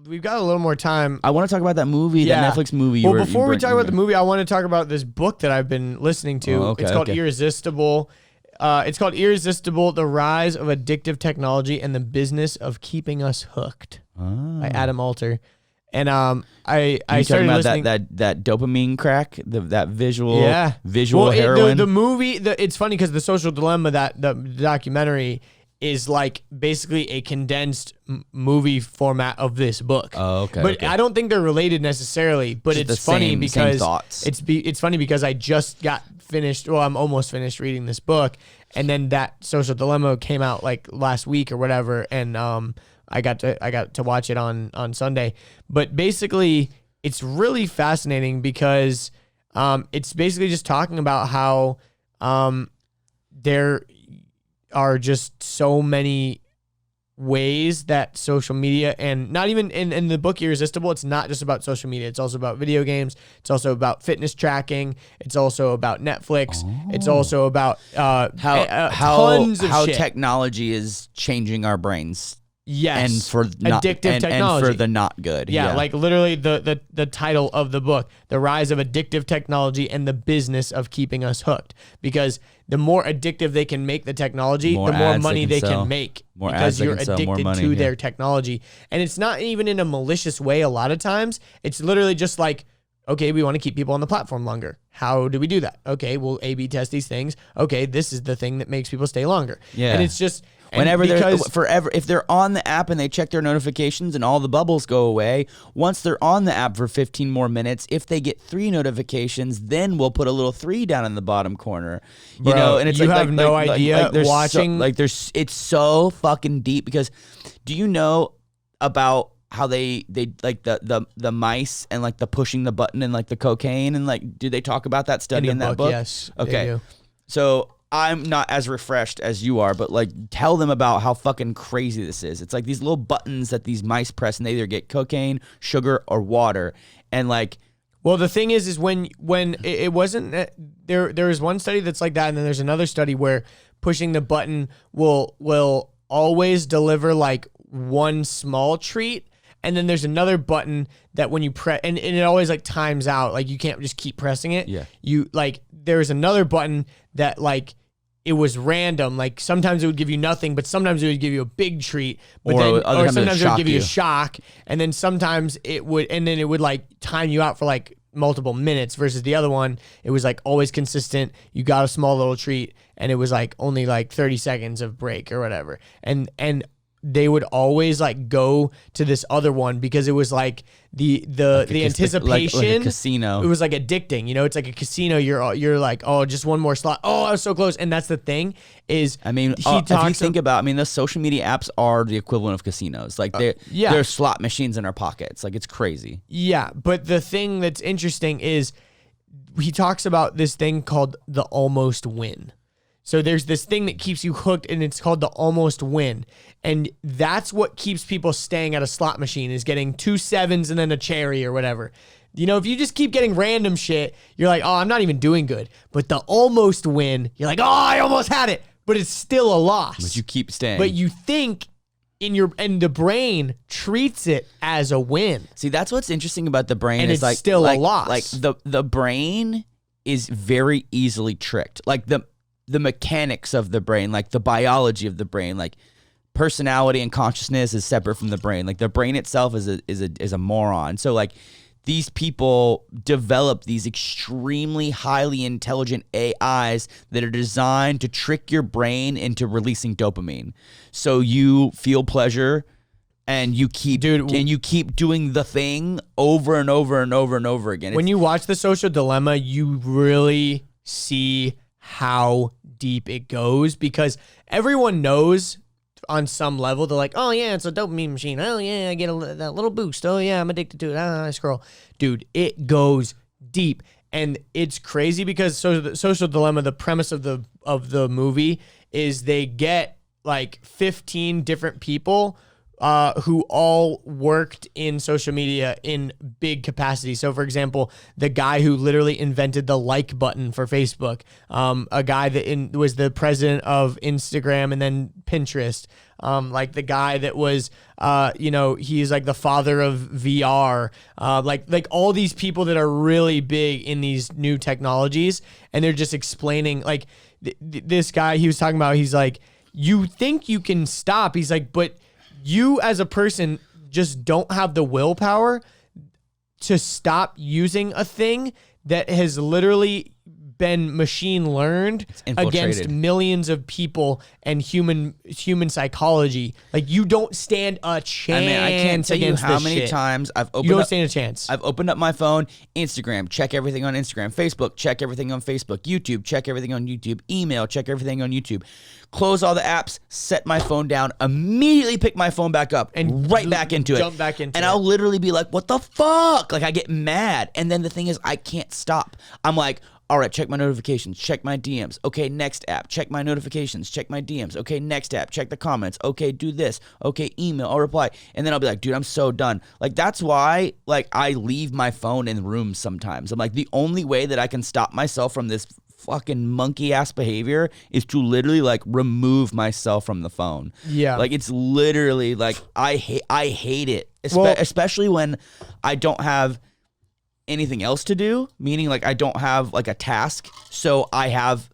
we've got a little more time. I want to talk about that movie, that Netflix movie. Well, before we talk about the movie, I want to talk about this book that I've been listening to. It's called Irresistible. It's called Irresistible: The Rise of Addictive Technology and the Business of Keeping Us Hooked by Adam Alter. And I started listening. That dopamine crack, that visual heroin. The movie. It's funny because The Social Dilemma, the documentary, is like basically a condensed movie format of this book. Oh, okay. But I don't think they're related necessarily. But just it's funny because it's funny because I just got finished. Well, I'm almost finished reading this book, and then that Social Dilemma came out like last week or whatever, and I got to watch it on Sunday. But basically, it's really fascinating because it's basically just talking about how there are just so many ways that social media, and not even in the book Irresistible, it's not just about social media. It's also about video games. It's also about fitness tracking. It's also about Netflix. It's also about how technology is changing our brains. Yes, and for addictive technology, and for the not good. Yeah, like literally the title of the book, The Rise of Addictive Technology and the Business of Keeping Us Hooked. Because the more addictive they can make the technology, the more money they can make. Because you're addicted to their technology. And it's not even in a malicious way a lot of times. It's literally just like, okay, we want to keep people on the platform longer. How do we do that? Okay, we'll A/B test these things. Okay, this is the thing that makes people stay longer. Yeah. And it's just... Whenever if they're on the app and they check their notifications and all the bubbles go away, once they're on the app for 15 more minutes, if they get 3 notifications, then we'll put a little 3 down in the bottom corner. You know, and it's you have no idea watching. It's so fucking deep because do you know about how they like the mice and like the pushing the button and like the cocaine and like do they talk about that study in that book? Yes. Okay. So I'm not as refreshed as you are, but like tell them about how fucking crazy this is. It's like these little buttons that these mice press and they either get cocaine, sugar, or water. And like, well, the thing is when it wasn't there is one study that's like that, and then there's another study where pushing the button will always deliver like one small treat. And then there's another button that when you press, and it always like times out. Like you can't just keep pressing it. Yeah. You like, there's another button that like, it was random. Like sometimes it would give you nothing, but sometimes it would give you a big treat. But or sometimes it would give you a shock. And then sometimes it would like time you out for like multiple minutes versus the other one. It was like always consistent. You got a small little treat and it was like only like 30 seconds of break or whatever. And they would always like go to this other one because it was like the anticipation, like a casino. It was like addicting, you know. It's like a casino. You're like, oh, just one more slot. Oh, I was so close. And that's the thing is, I mean, if you think about, I mean, the social media apps are the equivalent of casinos. Like they're slot machines in our pockets. Like it's crazy. Yeah, but the thing that's interesting is he talks about this thing called the almost win. So there's this thing that keeps you hooked, and it's called the almost win. And that's what keeps people staying at a slot machine, is getting 2 7s and then a cherry or whatever. You know, if you just keep getting random shit, you're like, oh, I'm not even doing good. But the almost win, you're like, oh, I almost had it. But it's still a loss. But you keep staying. But you think and the brain treats it as a win. See, that's what's interesting about the brain. And is it's like, still a loss. Like the brain is very easily tricked. Like the mechanics of the brain, like the biology of the brain, like personality and consciousness is separate from the brain. Like the brain itself is a moron. So like these people develop these extremely highly intelligent AIs that are designed to trick your brain into releasing dopamine. So you feel pleasure and you keep doing the thing over and over and over and over again. When you watch The Social Dilemma, you really see how deep it goes, because everyone knows on some level. They're like, oh yeah, it's a dopamine machine. Oh yeah, I get that little boost. Oh yeah, I'm addicted to it. I scroll. Dude, it goes deep, and it's crazy because the Social Dilemma, the premise of the movie is they get like 15 different people who all worked in social media in big capacity. So, for example, the guy who literally invented the like button for Facebook, a guy that was the president of Instagram and then Pinterest, like the guy that was, he's like the father of VR, like all these people that are really big in these new technologies, and they're just explaining, like this guy he was talking about, he's like, you think you can stop, he's like, but you as a person just don't have the willpower to stop using a thing that has literally been machine learned against millions of people and human psychology. Like, you don't stand a chance. I mean, I can't tell you how many times I've opened. You don't stand a chance. I've opened up my phone, Instagram, check everything on Instagram, Facebook, check everything on Facebook, YouTube, check everything on YouTube, email, check everything on YouTube. Close all the apps, set my phone down, immediately pick my phone back up and right back into it. Jump back into it. And I'll literally be like, what the fuck? Like, I get mad. And then the thing is, I can't stop. I'm like, all right, check my notifications, check my DMs. Okay, next app, check my notifications, check my DMs. Okay, next app, check the comments. Okay, do this. Okay, email, I'll reply. And then I'll be like, dude, I'm so done. Like, that's why, like, I leave my phone in rooms sometimes. I'm like, the only way that I can stop myself from this fucking monkey ass behavior is to literally like remove myself from the phone. Yeah. Like, it's literally like, I hate it. Especially when I don't have anything else to do, meaning like I don't have like a task, so I have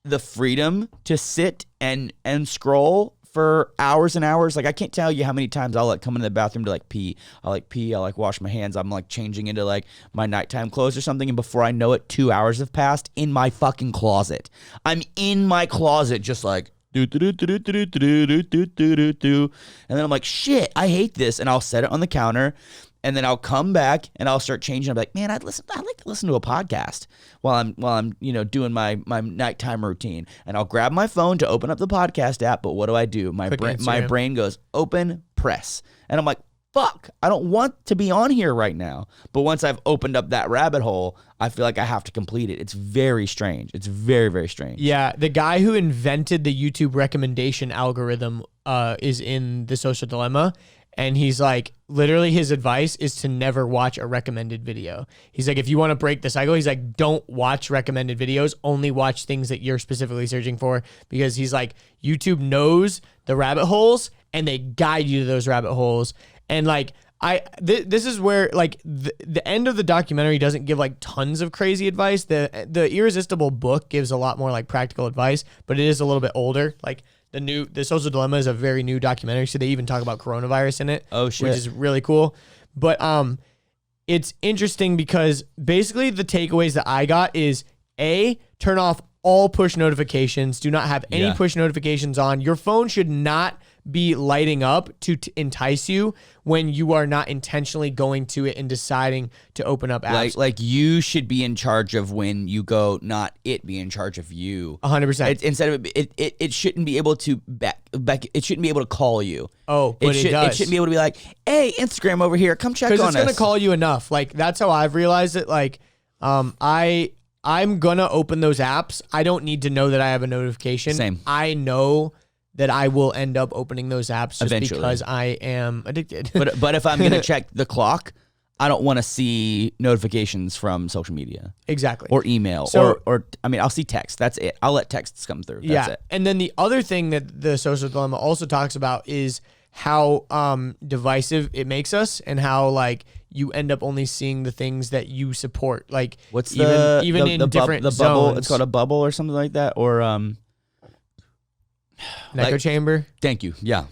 the freedom to sit and scroll for hours and hours. Like, I can't tell you how many times I'll like come into the bathroom to like pee. I'll like wash my hands. I'm like changing into like my nighttime clothes or something, and before I know it, 2 hours have passed in my fucking closet. I'm in my closet just like and then I'm like, shit, I hate this, and I'll set it on the counter. And then I'll come back and I'll start changing. I'm like, man, I'd like to listen to a podcast while I'm doing my nighttime routine. And I'll grab my phone to open up the podcast app. But what do? My brain goes open, press, and I'm like, fuck, I don't want to be on here right now. But once I've opened up that rabbit hole, I feel like I have to complete it. It's very strange. It's very, very strange. Yeah, the guy who invented the YouTube recommendation algorithm is in The Social Dilemma. And he's like, literally his advice is to never watch a recommended video. He's like, if you want to break the cycle, he's like, don't watch recommended videos. Only watch things that you're specifically searching for. Because he's like, YouTube knows the rabbit holes and they guide you to those rabbit holes. And like, this is where like the end of the documentary doesn't give like tons of crazy advice. The Irresistible book gives a lot more like practical advice, but it is a little bit older. Like, The Social Dilemma is a very new documentary, so they even talk about coronavirus in it. Oh, shit. Which is really cool. But it's interesting because basically the takeaways that I got is, A, turn off all push notifications. Do not have any push notifications on. Your phone should not be lighting up to entice you when you are not intentionally going to it and deciding to open up apps. Like you should be in charge of when you go, not it be in charge of you. 100%. Instead of it shouldn't be able to back. It shouldn't be able to call you. Oh, but it does. It shouldn't be able to be like, hey, Instagram over here, come check on us. Because it's going to call you enough. Like, that's how I've realized it. Like, I'm going to open those apps. I don't need to know that I have a notification. Same. I know that I will end up opening those apps just eventually, because I am addicted. But if I'm going to check the clock, I don't want to see notifications from social media. Exactly. Or email. Or I mean, I'll see text. That's it. I'll let texts come through. That's it. And then the other thing that The Social Dilemma also talks about is how divisive it makes us and how like you end up only seeing the things that you support. Like, what's even in different the zones. Bubble? It's called a bubble or something like that. Or an echo chamber. Thank you. Yeah.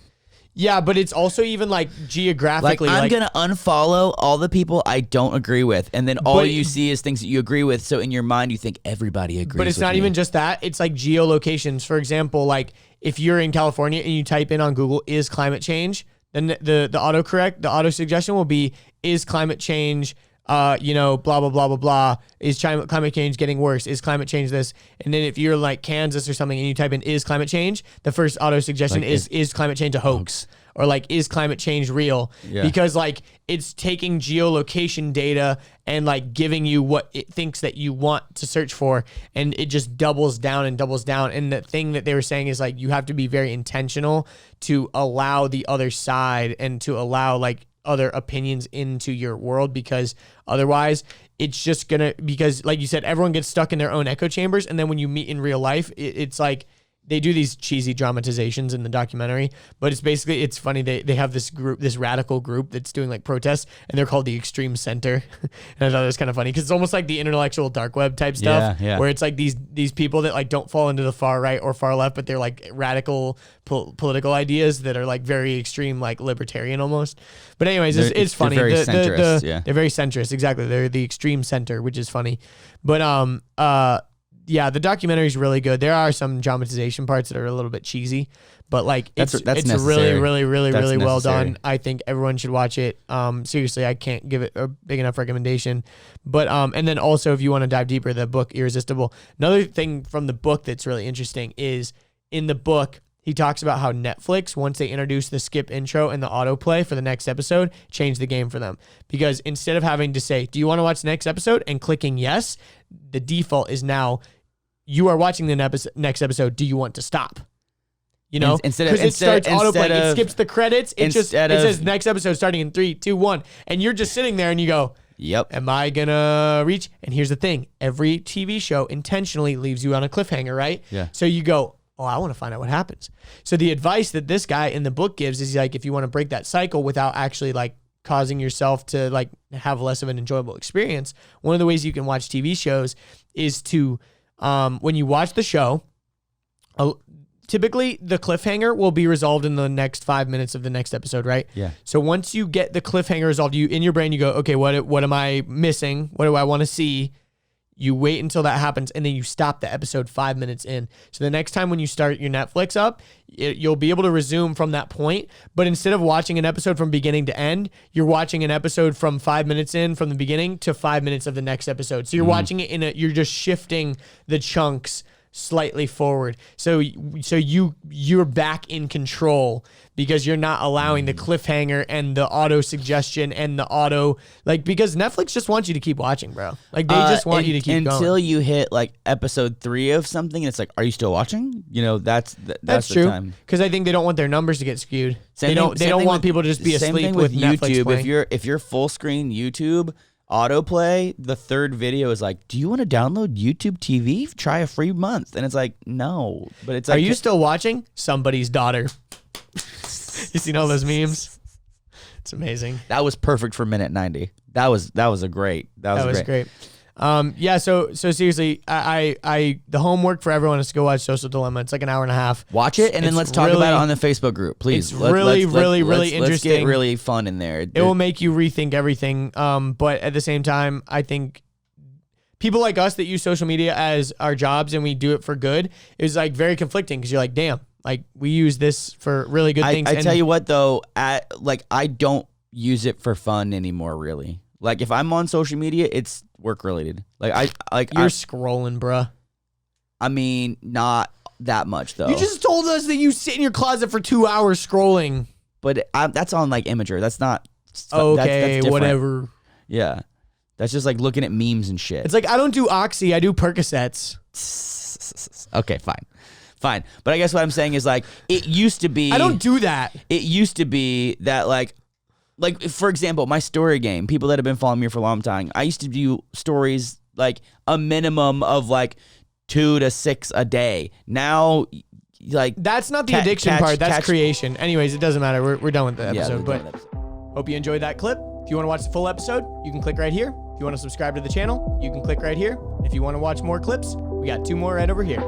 Yeah, but it's also even like geographically. Like, I'm going to unfollow all the people I don't agree with. And then all you see is things that you agree with. So in your mind, you think everybody agrees with But it's not even just that. It's like geolocations. For example, like if you're in California and you type in on Google, is climate change? Then the autocorrect, the auto suggestion will be, is climate change, blah, blah, blah, blah, blah. Is climate change getting worse? Is climate change this? And then if you're like Kansas or something and you type in, is climate change? The first auto suggestion like is climate change a hoax? or like, is climate change real? Because like it's taking geolocation data and like giving you what it thinks that you want to search for, and it just doubles down and doubles down. And the thing that they were saying is like, you have to be very intentional to allow the other side and to allow like other opinions into your world, because otherwise it's just gonna, because like you said, everyone gets stuck in their own echo chambers. And then when you meet in real life, it's like, they do these cheesy dramatizations in the documentary, but it's basically, it's funny. They have this group, this radical group that's doing like protests, and they're called the Extreme Center. And I thought it was kind of funny because it's almost like the intellectual dark web type stuff, where it's like these people that like don't fall into the far right or far left, but they're like radical political ideas that are like very extreme, like libertarian almost. But anyways, it's funny. They're very centrist. They're very centrist. Exactly. They're the Extreme Center, which is funny. But yeah, the documentary is really good. There are some dramatization parts that are a little bit cheesy, but like it's really well done. I think everyone should watch it. Seriously, I can't give it a big enough recommendation. But and then also, if you want to dive deeper, the book Irresistible. Another thing from the book that's really interesting is in the book, he talks about how Netflix, once they introduced the skip intro and the autoplay for the next episode, changed the game for them. Because instead of having to say, do you want to watch the next episode, and clicking yes, the default is now, you are watching the next episode, do you want to stop? You know, because it starts autoplay, it skips the credits, it says next episode starting in 3, 2, 1, and you're just sitting there and you go, yep, am I gonna reach? And here's the thing, every TV show intentionally leaves you on a cliffhanger, right? Yeah. So you go, oh, I want to find out what happens. So the advice that this guy in the book gives is like, if you want to break that cycle without actually like causing yourself to like have less of an enjoyable experience, one of the ways you can watch TV shows is to, when you watch the show, typically the cliffhanger will be resolved in the next 5 minutes of the next episode, right? Yeah. So once you get the cliffhanger resolved, you in your brain, you go, okay, what am I missing? What do I want to see? You wait until that happens, and then you stop the episode 5 minutes in. So the next time when you start your Netflix up, you'll be able to resume from that point. But instead of watching an episode from beginning to end, you're watching an episode from 5 minutes in from the beginning to 5 minutes of the next episode. So you're watching it you're just shifting the chunks slightly forward. So you're back in control because you're not allowing the cliffhanger and the auto suggestion and the auto, like, because Netflix just wants you to keep watching, bro. Like they just want you to keep going until you hit like episode 3 of something. And it's like, are you still watching? You know, that's true. Time. Because I think they don't want their numbers to get skewed. They don't want people to just be asleep with Netflix YouTube. playing. If you're full screen YouTube autoplay, the third video is like, do you want to download YouTube TV? Try a free month. And it's like, no. But it's like, are you still watching Somebody's Daughter? You seen all those memes? It's amazing. That was perfect for minute 90. That was great. That was great. Yeah, so seriously, I the homework for everyone is to go watch Social Dilemma. It's like an hour and a half. Watch it, and then let's talk about it on the Facebook group, please. It's really interesting. Let's get really fun in there. It will make you rethink everything. But at the same time, I think people like us that use social media as our jobs and we do it for good is like very conflicting, because you're like, damn, like we use this for really good things. I tell you what though, I don't use it for fun anymore, really. Like if I'm on social media, it's work related. You're scrolling, bruh. I mean, not that much though. You just told us that you sit in your closet for 2 hours scrolling. But that's on like Imager. That's not. Okay, that's whatever. Yeah, that's just like looking at memes and shit. It's like, I don't do Oxy, I do Percocets. Okay, fine. But I guess what I'm saying is like, it used to be. I don't do that. It used to be that like for example, my story game, people that have been following me for a long time, I used to do stories like a minimum of like 2 to 6 a day. Now, like, that's not the addiction part. That's creation. Anyways, it doesn't matter. We're done with the episode. But hope you enjoyed that clip. If you want to watch the full episode, you can click right here. If you want to subscribe to the channel, you can click right here. If you want to watch more clips, we got 2 more right over here.